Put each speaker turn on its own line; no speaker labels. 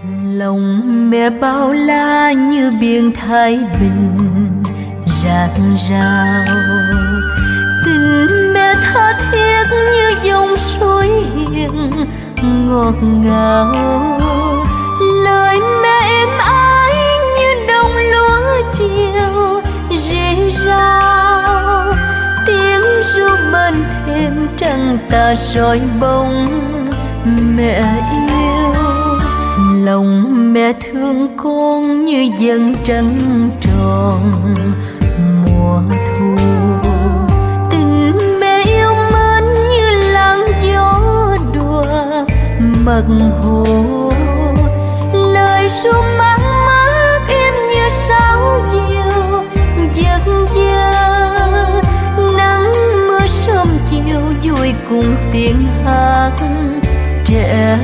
Lòng mẹ bao la như biển Thái Bình rạc rào, tình mẹ tha thiết như dòng suối hiền ngọt ngào, lời mẹ êm ái như đồng lúa chiều rì rào, tiếng ru bên thềm trăng ta soi bóng mẹ yêu. Lòng mẹ thương con như dần trăng tròn mùa thu, tình mẹ yêu mến như làn gió đùa mặt hồ, lời ru mát mát em như sáo diều giấc giấc, nắng mưa sớm chiều vui cùng tiếng hát trẻ